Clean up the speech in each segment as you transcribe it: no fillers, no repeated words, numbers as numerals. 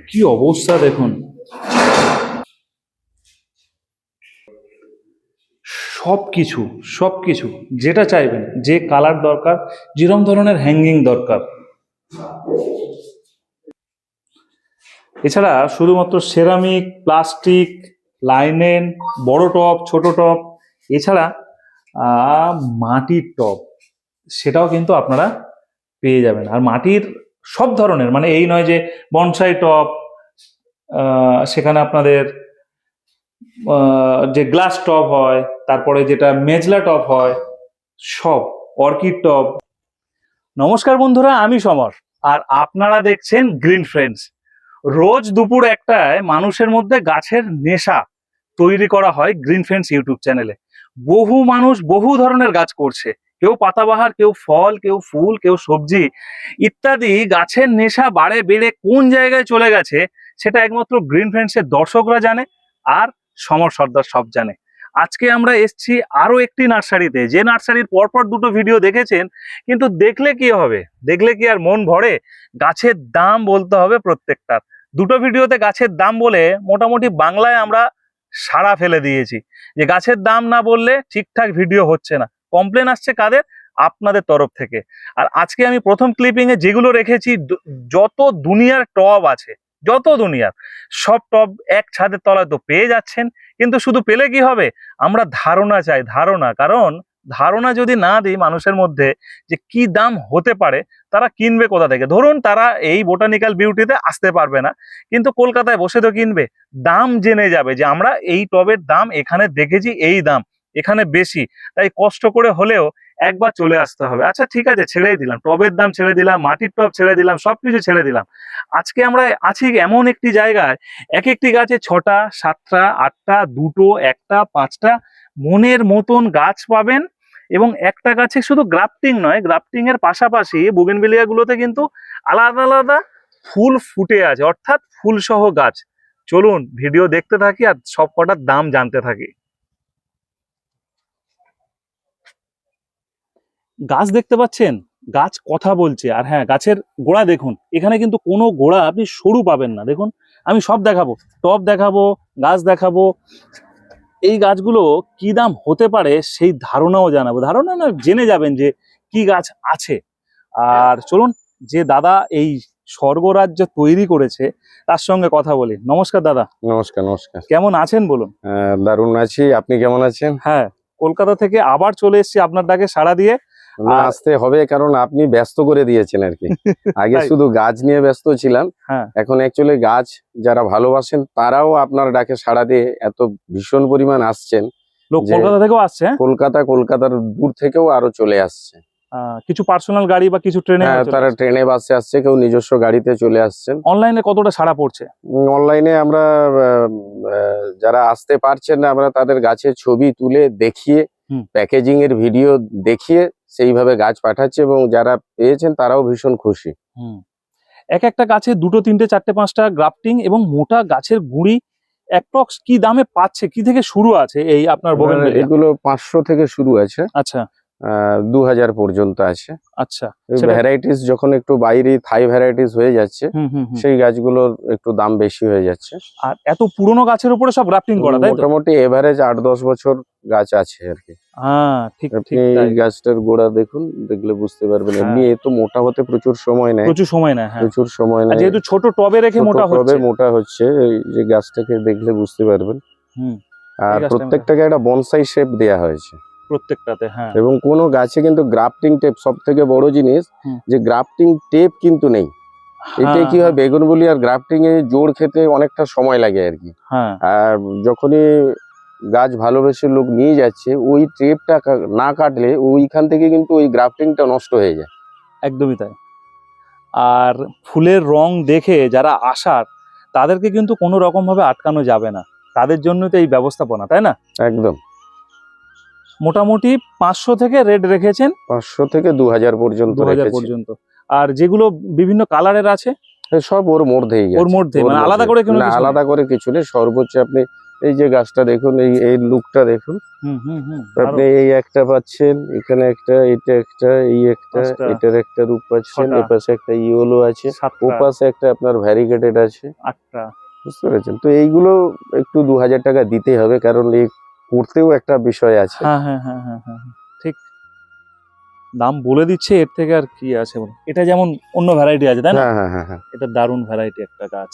কি অবস্থা দেখুন, সবকিছু সবকিছু যেটা চাইবেন, যে কালার দরকার, যেরকম ধরনের হ্যাঙ্গিং দরকার। এছাড়া শুধুমাত্র সেরামিক, প্লাস্টিক, লাইনেন, বড় টব, ছোট টব, এছাড়া মাটির টব, সেটাও কিন্তু আপনারা পেয়ে যাবেন। আর মাটির সব ধরনের, মানে এই নয় যে বনসাই টব, সেখানে আপনাদের যে গ্লাস টব হয়, তারপরে যেটা মেজলা টব হয়, সব অর্কিড টব। নমস্কার বন্ধুরা, আমি সমর, আর আপনারা দেখছেন গ্রিন ফ্রেন্ডস। রোজ দুপুর একটায় মানুষের মধ্যে গাছের নেশা তৈরি করা হয় গ্রিন ফ্রেন্ডস ইউটিউব চ্যানেলে। বহু মানুষ বহু ধরনের গাছ করছে, কেউ পাতাবাহার, কেউ ফল, কেউ ফুল, কেউ সবজি ইত্যাদি। গাছের নেশা বাড়ে বেড়ে কোন জায়গায় চলে গেছে সেটা একমাত্র গ্রিন ফ্রেন্ডসের দর্শকরা জানে, আর সমর সর্দার সব জানে। আজকে আমরা এসছি আরো একটি নার্সারিতে, যে নার্সারির পরপর দুটো ভিডিও দেখেছেন, কিন্তু দেখলে কি হবে, দেখলে কি আর মন ভরে? গাছের দাম বলতে হবে প্রত্যেকটার। দুটো ভিডিওতে গাছের দাম বলে মোটামুটি বাংলায় আমরা সাড়া ফেলে দিয়েছি, যে গাছের দাম না বললে ঠিকঠাক ভিডিও হচ্ছে না। কমপ্লেন আসছে কাদের? আপনাদের তরফ থেকে। আর আজকে আমি প্রথম ক্লিপিং এ যেগুলো রেখেছি, যত দুনিয়ার টব আছে, যত দুনিয়ার সব টব এক ছাদের তলায় তো পেয়ে যাচ্ছেন। কিন্তু শুধু পেলে কি হবে, আমরা ধারণা চাই, ধারণা। কারণ ধারণা যদি না দিই মানুষের মধ্যে যে কি দাম হতে পারে, তারা কিনবে কোথা থেকে? ধরুন তারা এই বোটানিক্যাল বিউটিতে আসতে পারবে না, কিন্তু কলকাতায় বসে তো কিনবে। দাম জেনে যাবে যে আমরা এই টবের দাম এখানে দেখেছি, এই দাম এখানে বেশি, তাই কষ্ট করে হলেও একবার চলে আসতে হবে। আচ্ছা ঠিক আছে, ছেড়েই দিলাম, টবের দাম ছেড়ে দিলাম, মাটির টব ছেড়ে দিলাম, সবকিছু ছেড়ে দিলাম। আজকে আমরা আছি এমন একটি জায়গায়, এক একটি গাছে 6টা, 7টা, 8টা, 2টো, 1টা, 5টা মনের মতন গাছ পাবেন। এবং একটা গাছে শুধু গ্রাফটিং নয়, গ্রাফটিং এর পাশাপাশি বুগেনভিলিয়া গুলোতে কিন্তু আলাদা আলাদা ফুল ফুটে আছে, অর্থাৎ ফুল সহ গাছ। চলুন ভিডিও দেখতে থাকি আর সব কটার দাম জানতে থাকি। গাছ দেখতে পাচ্ছেন, গাছ কথা বলছে। আর হ্যাঁ, গাছের গোড়া দেখুন, এখানে কিন্তু কোনো গোড়া আপনি সরু পাবেন না। দেখুন, আমি সব দেখাবো, টব দেখাবো, গাছ দেখাবো। এই গাছগুলো কি দাম হতে পারে সেই ধারণাও জানাবো। ধারণা না, জেনে যাবেন যে কি গাছ আছে। আর চলুন, যে দাদা এই স্বর্গরাজ্য তৈরি করেছে তার সঙ্গে কথা বলি। নমস্কার দাদা। নমস্কার। নমস্কার, কেমন আছেন বলুন? দারুণ আছি, আপনি কেমন আছেন? হ্যাঁ, কলকাতা থেকে আবার চলে এসেছি আপনার ডাকে সাড়া দিয়ে। আসতে হবে, কারণ আপনি ব্যস্ত করে দিয়েছেন আর কি। আগে শুধু গাছ নিয়ে ব্যস্ত ছিলাম, এখন অ্যাকচুয়ালি গাছ যারা ভালোবাসেন তারাও আপনার ডাকে সাড়া দিয়ে এত ভীষণ পরিমাণ আসছেন। লোক কলকাতা থেকেও আসছে, কলকাতার দূর থেকেও আরো চলে আসছে। কিছু পার্সোনাল গাড়ি বা কিছু ট্রেনে, তারা ট্রেনে বাসে আসছে, কেউ নিজস্ব গাড়িতে চলে আসছেন। অনলাইনে কতটা সাড়া পড়ছে? অনলাইনে আমরা যারা আসতে পারছেন না, আমরা তাদের গাছের ছবি তুলে দেখিয়ে, প্যাকেজিং এর ভিডিও দেখিয়ে সেইভাবে গাছ পাঠাচ্ছে, এবং যারা পেয়েছেন তারাও ভীষণ খুশি। এক একটা গাছে 2টো, 3টে, 4টে, 5টা গ্রাফটিং এবং মোটা গাছের গুঁড়ি অ্যাপ্রক্স কি দামে পাচ্ছে, কি থেকে শুরু আছে এই আপনার বোগেনভিলিয়া? এগুলো 500 থেকে শুরু আছে। আচ্ছা, 2000 পর্যন্ত আছে। আচ্ছা, ভ্যারাইটিস যখন একটু বাইরে থাই ভ্যারাইটিস হয়ে যাচ্ছে, সেই গাছগুলোর একটু দাম বেশি হয়ে যাচ্ছে। আর এত পুরনো গাছের উপরে সব গ্রাফটিং করা, তাই তো? মোটামুটি এভারেজ 8-10 বছর গাছ আছে আর কি। হ্যাঁ, ঠিক ঠিক। এই গাছটার গোড়া দেখুন, দেখলে বুঝতে পারবেন। এমনি এত মোটা হতে প্রচুর সময় নেয়, প্রচুর সময় নেয়। প্রচুর সময় নেয়, যেহেতু ছোট টবে রেখে মোটা হচ্ছে। এই যে গাছটাকে দেখলে বুঝতে পারবেন। আর প্রত্যেকটাকে একটা বনসাই শেপ দেয়া হয়েছে প্রত্যেকটাতে। হ্যাঁ, এবং কোনো গাছে কিন্তু গ্রাফটিং টেপ, সব থেকে বড় জিনিস যে গ্রাফটিং টেপ কিন্তু নেই। এতে কি হয়, বেগুনভিলিয়া আর গ্রাফটিং এ জোড় খেতে অনেকটা সময় লাগে আর কি। আর যখনই গাছ ভালোবেসে লোক নিয়ে যাচ্ছে, ওই টেপটা না কাটলে ওইখান থেকে কিন্তু ওই গ্রাফটিংটা নষ্ট হয়ে যায়। একদমই তাই। আর ফুলের রং দেখে যারা আসার, তাদেরকে কিন্তু কোনো রকম ভাবে আটকানো যাবে না। তাদের জন্য তো এই ব্যবস্থাপনা, তাই না? একদম। মোটামুটি 500 থেকে রেট রেখেছেন, 500 থেকে 2000 পর্যন্ত। আর যেগুলো বিভিন্ন কালারের আছে সব ওর মধ্যেই, মানে আলাদা করে কোনো আলাদা করে কিছু নেই। সর্বোচ্চ আপনি এই যে গাছটা দেখুন, এই লুকটা দেখুন। আপনি এই একটা পাচ্ছেন, এখানে একটা, এটা একটা, এই একটা, এটার একটা রূপ পাচ্ছেন, এ পাশে একটা ইয়েলো আছে, ও পাশে একটা আপনার ভ্যারিগেটেড আছে, 8টা। বুঝতে পেরেছেন? তো এইগুলো একটু 2000 টাকা দিতে হবে, কারণ এই করতেও একটা বিষয় আছে। হ্যাঁ, ঠিক। দাম বলে দিচ্ছে, এর থেকে আর কি আছে বলুন। এটা যেমন অন্য ভ্যারাইটি আছে, তাই না? হ্যাঁ। এটা দারুণ ভ্যারাইটি একটা গাছ।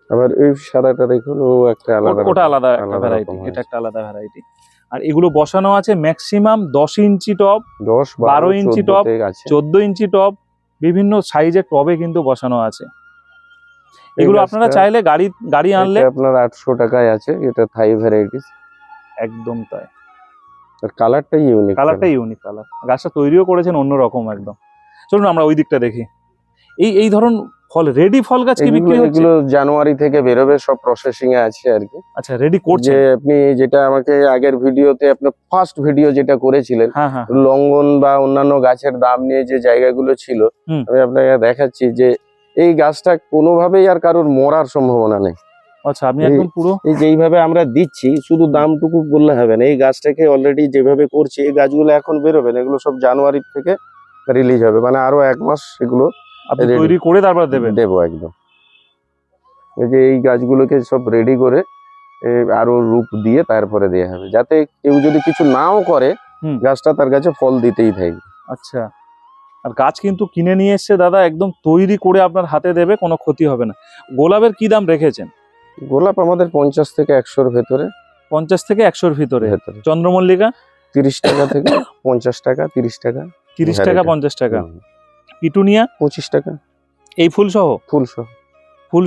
আবার এই সাদাটা দেখুন, ও একটা আলাদা, ওটা আলাদা একটা ভ্যারাইটি, এটা একটা আলাদা ভ্যারাইটি। আর এগুলো বসানো আছে ম্যাক্সিমাম 10 ইঞ্চি টব, 12 ইঞ্চি টব, 14 ইঞ্চি টব, বিভিন্ন সাইজের টবে কিন্তু বসানো আছে। এগুলো আপনারা চাইলে গাড়ি আনলে আপনার 800 টাকায় আছে। এটা থাই ভ্যারাইটিস। একদম তাই। আর কালারটা ইউনিক, কালার। গাছটা তৈরিও করেছেন অন্যরকম একদম। চলুন আমরা ওই দিকটা দেখি। এই ধরুন ফল, রেডি ফল গাছ কি বিক্রি হচ্ছে? এগুলো জানুয়ারি থেকে বেরোবে, সব প্রসেসিং এ আছে আর কি। আচ্ছা, রেডি করছে। যে আপনি যেটা আমাকে আগের ভিডিওতে, আপনার ফার্স্ট ভিডিও যেটা করেছিলেন, লঙ্ঘন বা অন্যান্য গাছের দাম নিয়ে যে জায়গাগুলো ছিল, আমি আপনাকে দেখাচ্ছি যে এই গাছটা কোনোভাবেই আর কারোর মরার সম্ভাবনা নেই। আচ্ছা, আপনি একদম পুরো এই যেইভাবে আমরা দিচ্ছি, শুধু দামটুকু বললে হবে না। এই গাছটাকে অলরেডি যেভাবে করছি, এই গাছগুলো এখন বেরোবে না, এগুলো সব জানুয়ারি থেকে রিলিজ হবে, মানে আরো 1 মাস এগুলো আপনি তৈরি করে তারপর দেবো একদম। এই যে এই গাছগুলোকে সব রেডি করে আরো রূপ দিয়ে তারপরে দেওয়া হবে, যাতে কেউ যদি কিছু নাও করে, গাছটা তার কাছে ফল দিতেই থাকবে। আচ্ছা, আর গাছ কিন্তু কিনে নিয়ে এসছে দাদা, একদম তৈরি করে আপনার হাতে দেবে, কোনো ক্ষতি হবে না। গোলাপের কি দাম রেখেছেন? গোলাপ আমাদের 50 থেকে 100-র ভেতরে। 50 থেকে 100-র ভিতরে। চন্দ্রমল্লিকা 30 টাকা থেকে 50 টাকা, 30 টাকা, 30 টাকা, 50 টাকা। পিটুনিয়া 25 টাকা। এই ফুল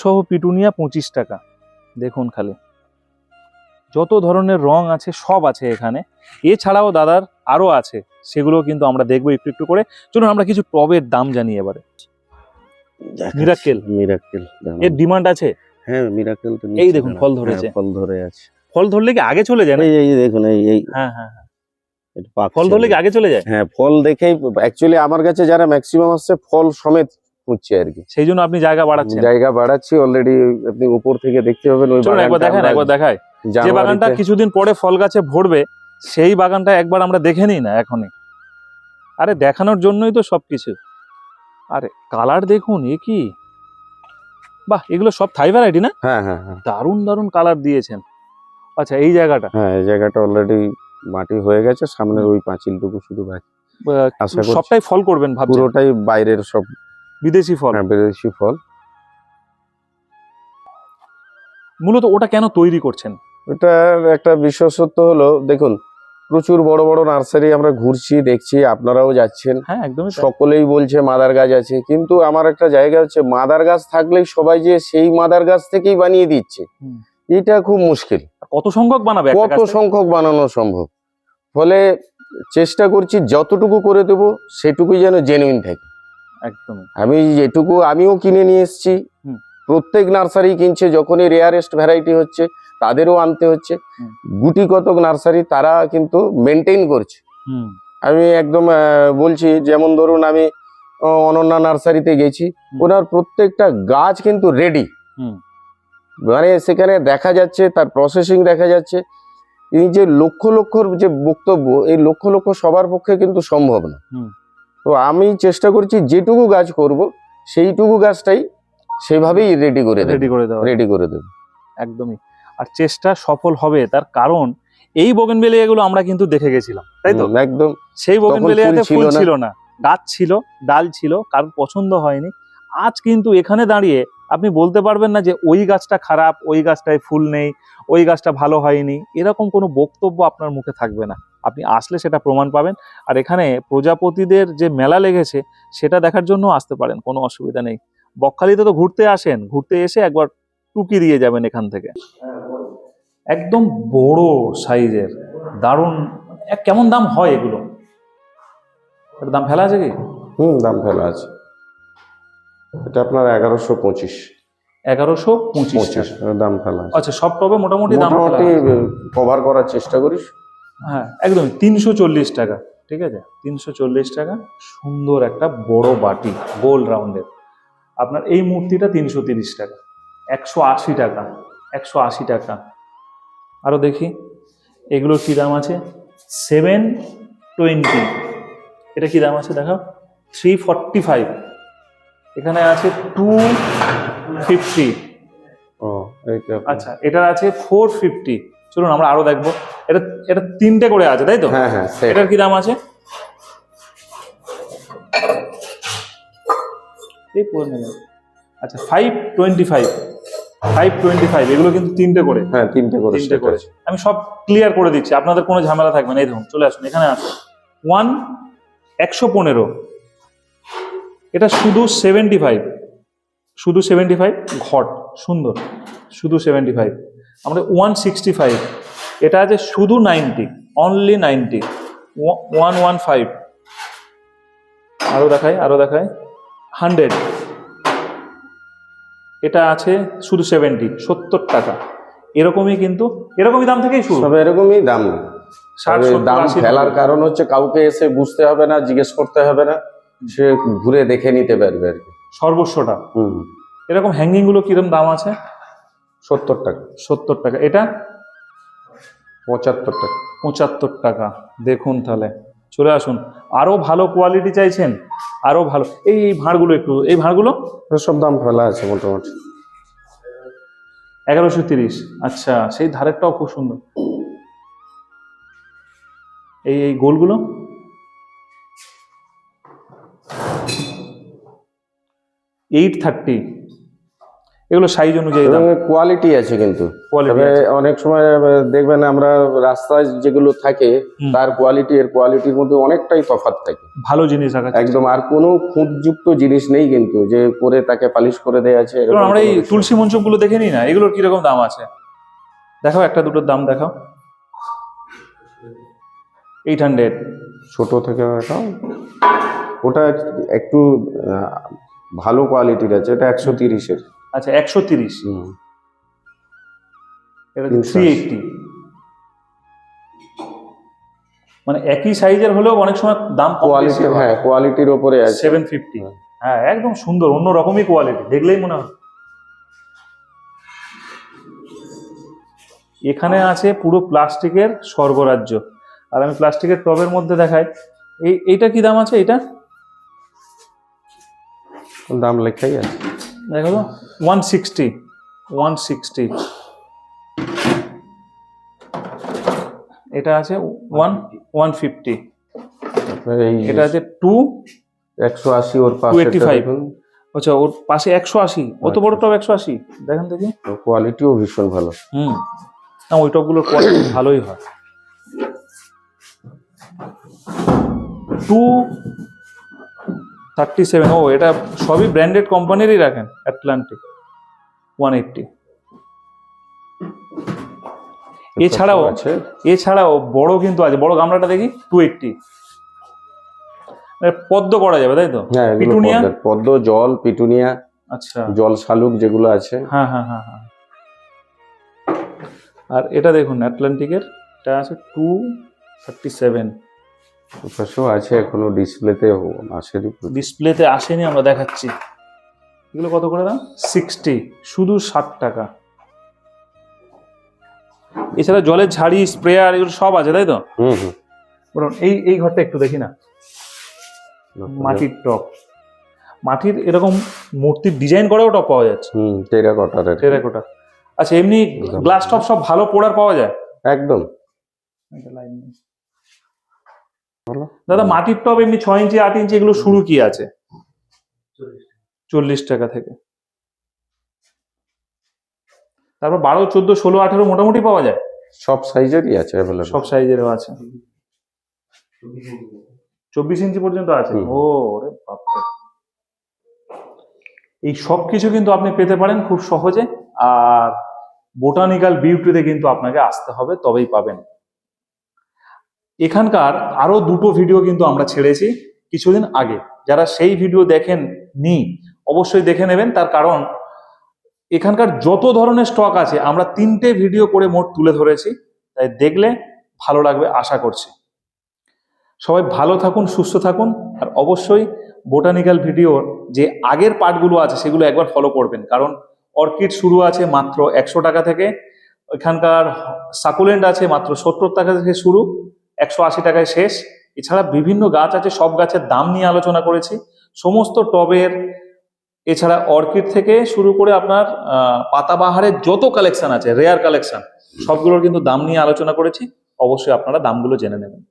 সহ পিটুনিয়া 25 টাকা। দেখুন খালি যত ধরনের রং আছে সব আছে এখানে। এছাড়াও দাদার আরো আছে, সেগুলো কিন্তু আমরা দেখবো একটু একটু করে। চলুন আমরা কিছু টবের দাম জানি এবারে। মিরাকেল এর ডিমান্ড আছে। হ্যাঁ, মিরাকেল তো এই দেখুন ফল ধরেছে, ফল ধরে আছে। ফল ধরলে কি আগে চলে যায়? এই দেখুন, এই হ্যাঁ, ফল ধরলে কি আগে চলে যায়? হ্যাঁ, ফল দেখেই অ্যাকচুয়ালি আমার কাছে যারা ম্যাক্সিমাম আসছে, ফল সমেত হচ্ছে আর কি। সেই জন্য আপনি জায়গা বাড়াচ্ছি অলরেডি। আপনি উপর থেকে দেখতে পাবেন ওই একবার দেখায় যে বাগানটা কিছুদিন পরে ফল গাছে ভরবে, সেই বাগানটা একবার আমরা দেখে নিই না এখনই। আরে দেখানোর জন্যই তো সবকিছু। আরে কালার দেখুন, এ কি বাহ! এগুলো সব থাই ভ্যারাইটি না? হ্যাঁ, দারুণ কালার দিয়েছেন। আচ্ছা, এই জায়গাটা, এই জায়গাটা অলরেডি মাটি হয়ে গেছে, সামনের ওই পাঁচিলটুকু শুধু বাকি। সবটাই ফল করবেন ভাবছেন? পুরোটাই বাইরের সব বিদেশি ফল। বিদেশি ফল। মূলত ওটা কেন তৈরি করছেন? এটার একটা বিশেষত্ব হলো, দেখুন প্রচুর বড় বড় নার্সারি আমরা ঘুরছি, দেখছি, আপনারাও যাচ্ছেন। হ্যাঁ, একদমই। সকলেই বলছে মাদার গাছ আছে, কিন্তু আমার একটা জায়গা হচ্ছে, মাদার গাছ থাকলেই সবাই যে সেই মাদার গাছ থেকেই বানিয়ে দিচ্ছে, এটা খুব মুশকিল। কত সংখ্যক বানাবে? কত সংখ্যক বানানো সম্ভব? ফলে চেষ্টা করছি যতটুকু করে দেবো সেটুকুই যেন জেনুইন থাকে। একদম। আমিও কিনে নিয়ে এসেছি, প্রত্যেক নার্সারি কিনছে। যখনই রেয়ারেস্ট ভ্যারাইটি হচ্ছে, তাদেরও আনতে হচ্ছে। গুটি কতক নার্সারি তারা কিন্তু মেনটেন করছে। আমি একদম বলছি, যেমন ধরুন আমি অনন্যা নার্সারিতে গেছি, ওনার প্রত্যেকটা গাছ কিন্তু রেডি। মানে সেখানে দেখা যাচ্ছে, তার প্রসেসিং দেখা যাচ্ছে। এই যে লক্ষ লক্ষর যে বক্তব্য, এই লক্ষ লক্ষ সবার পক্ষে কিন্তু সম্ভব না। তো আমি চেষ্টা করছি যেটুকু গাছ করব, সেইটুকু গাছটাই সেভাবেই রেডি করে দেব। একদমই। আর চেষ্টা সফল হবে, তার কারণ এই বোগেনভেলিয়াগুলো আমরা কিন্তু দেখে গেছিলাম, তাই তো? একদম। সেই বোগেনভেলিয়াতে ফুল ছিল না, গাছ ছিল, ডাল ছিল, কারোর পছন্দ হয়নি। আজ কিন্তু এখানে দাঁড়িয়ে আপনি বলতে পারবেন না যে ওই গাছটা খারাপ, ওই গাছটায় ফুল নেই, ওই গাছটা ভালো হয়নি, এরকম কোনো বক্তব্য আপনার মুখে থাকবে না। আপনি আসলে সেটা প্রমাণ পাবেন। আর এখানে প্রজাপতিদের যে মেলা লেগেছে, সেটা দেখার জন্য আসতে পারেন, কোনো অসুবিধা নেই। বকখালিতে তো ঘুরতে আসেন, ঘুরতে এসে একবার টুকি দিয়ে যাবেন এখান থেকে। একদম বড় সাইজের, দারুণ। কেমন দাম হয় এগুলো? দাম ফেলা আছে কি? দাম ফেলা আছে। এটা আপনার 1125। 1125 দাম ফেলা আছে। আচ্ছা, সব টবে মোটামুটি কভার করার চেষ্টা করিস। হ্যাঁ, একদম 340 টাকা। ঠিক আছে, 340 টাকা। সুন্দর একটা বড় বাটি, গোল রাউন্ডের। আপনার এই মূর্তিটা 330 টাকা। 180 টাকা। 180 টাকা। আরো দেখি এগুলোর কি দাম আছে, 720। এটা কি দাম আছে দেখো, 345। এখানে আছে 250। ও এইটা আচ্ছা, এটার আছে 450। চলুন আমরা আরো দেখবো। এটা এটা তিনটে করে আছে তাই তো? হ্যাঁ হ্যাঁ set। এটার কি দাম আছে? এই পড়ে নেবেন। আচ্ছা 525, 525 এগুলো কিন্তু তিনটে করে, হ্যাঁ তিনটে করে তিনটে set করে। আছে। আমি সব ক্লিয়ার করে দিচ্ছি, আপনাদের কোনো ঝামেলা থাকবে না। এই দেখুন চলে আসুন, এখানে আসুন। 115, এটা শুধু 75, শুধু 75 ঘট সুন্দর, শুধু 75। আমাদের 165, এটা আছে শুধু 90, অনলি 90। 115, আরো দেখায়, আরো দেখায় 100, এটা আছে শুধু 70 টাকা। এরকমই কিন্তু, এরকমই দাম থেকেই শুরু। সব এরকমই দাম। 60, তবে 70, দাম 80 ফেলার কারণ হচ্ছে কাউকে এসে বুঝতে হবে না, জিজ্ঞেস করতে হবে না, সে ঘুরে দেখে নিতে পারবে আর কি। সর্বস্বটা। হুম। এরকম হ্যাঙ্গিং গুলো কিরকম দাম আছে? 70 টাকা। 70 টাকা। এটা 75 টাকা। 75 টাকা। দেখুন তাহলে, চলে আসুন। আরো ভালো কোয়ালিটি চাইছেন, আরো ভালো। এই ভাঁড়গুলো একটু, এই ভাঁড়গুলো সব দাম ফেলা আছে মোটামুটি। 1130। আচ্ছা, সেই ধারেরটাও খুব সুন্দর। এই গোলগুলো 830। এগুলো সাইজ অনুযায়ী দাম। কোয়ালিটি আছে কিন্তু। Quality তবে আছে। অনেক সময় দেখবেন আমরা রাস্তায় যেগুলো থাকে তার কোয়ালিটি এর কোয়ালিটির মধ্যে অনেকটাই তফাৎ থাকে। ভালো জিনিস রাখা আছে একদম, আর কোনো খুঁতযুক্ত জিনিস নেই কিন্তু যে করে তাকে পালিশ করে দেয়া আছে। চলুন আমরা এই তুলসী মঞ্চক গুলো দেখে নিই না, এগুলোর কিরকম দাম আছে দেখাও, একটা দুটোর দাম দেখাও। 800। ছোট থেকে ওটা একটু ভালো কোয়ালিটির আছে, এটা 130-এর। আচ্ছা 130। এটা 380। মানে একই সাইজের হলেও অনেক সময় দাম কম বেশি কোয়ালিটি, হয়। হ্যাঁ কোয়ালিটির ওপরে আছে। 750। হ্যাঁ একদম সুন্দর, অন্য রকমই কোয়ালিটি, দেখলেই মনে হয়। এখানে আছে পুরো প্লাস্টিকের স্বর্গরাজ্য। আর আমি প্লাস্টিকের টবের মধ্যে দেখাই, এইটা কি দাম আছে? এটা দাম লেখাই আছে, দেখো তো, 160, 160। এটা আছে 150। এটা আছে 180। ওর পাশে 285। আচ্ছা ওর পাশে 180, অত বড় টব 180, দেখেন দেখি। কোয়ালিটিও ভীষণ ভালো। না ওই টবগুলোর কোয়ালিটি ভালোই হয়। 237। ও এটা সবই ব্র্যান্ডেড কোম্পানিরই রাখেন, অ্যাটলান্টিক। 180। এছাড়াও বড় কিন্তু আছে, বড় গামলাটা দেখি 280। পদ্ম করা যাবে তাই তো? হ্যাঁ, পিটুনিয়া, পদ্ম, জল, পিটুনিয়া, আচ্ছা জল শালুক যেগুলো আছে। হ্যাঁ হ্যাঁ হ্যাঁ হ্যাঁ। আর এটা দেখুন অ্যাটলান্টিকের, এটা আছে 237। পাশেও আছে, এখনো ডিসপ্লেতে আসেনি। ডিসপ্লেতে আসেনি, আমরা দেখাচ্ছি। এগুলো কত করে দাম? 60, শুধু 60 টাকা। এছাড়া জলের ঝাড়ি, স্প্রেয়ার, এগুলো সব আছে তাই তো? বলুন এই ঘরটা একটু দেখি না। মাটির টপ, মাটির এরকম মূর্তির ডিজাইন করাও টপ পাওয়া যাচ্ছে। টেরাকোটা। আচ্ছা এমনি গ্লাস টপ সব ভালো পোড়ার পাওয়া যায় একদম। দাদা মাটির টপ এমনি 6 ইঞ্চি 8 ইঞ্চি এগুলো শুরু কি আছে? 40 টাকা থেকে। তারপর 12, 14, 16, 18 মোটামুটি পাওয়া যায়। সব সাইজেরই আছে अवेलेबल। সব সাইজেরও আছে। 24 ইঞ্চি পর্যন্ত আছে। ও রে বাপ রে। এই সব কিছু কিন্তু আপনি পেতে পারেন খুব সহজে। আর বোটানিক্যাল বিউটিতে কিন্তু আপনাকে আসতে হবে, তবেই পাবেন। এখানকার আরো দুটো ভিডিও কিন্তু আমরা ছেড়েছি কিছুদিন আগে, যারা সেই ভিডিও দেখেন নি অবশ্যই দেখে নেবেন। তার কারণ এখানকার যত ধরনের স্টক আছে আমরা 3টে ভিডিও করে মোট তুলে ধরেছি, তাই দেখলে ভালো লাগবে আশা করছি। সবাই ভালো থাকুন, সুস্থ থাকুন। আর অবশ্যই বোটানিক্যাল ভিডিওর যে আগের পার্টগুলো আছে সেগুলো একবার ফলো করবেন, কারণ অর্কিড শুরু আছে মাত্র 100 টাকা থেকে, এখানকার সাকুলেন্ট আছে মাত্র 70 টাকা থেকে শুরু, 180 টাকায় শেষ। এছাড়া বিভিন্ন গাছ আছে, সব গাছের দাম নিয়ে আলোচনা করেছি, সমস্ত টবের, এছাড়া অর্কিড থেকে শুরু করে আপনার পাতাবাহারের যত কালেকশন আছে, রেয়ার কালেকশন, সবগুলোর কিন্তু দাম নিয়ে আলোচনা করেছি। অবশ্যই আপনারা দামগুলো জেনে নেবেন।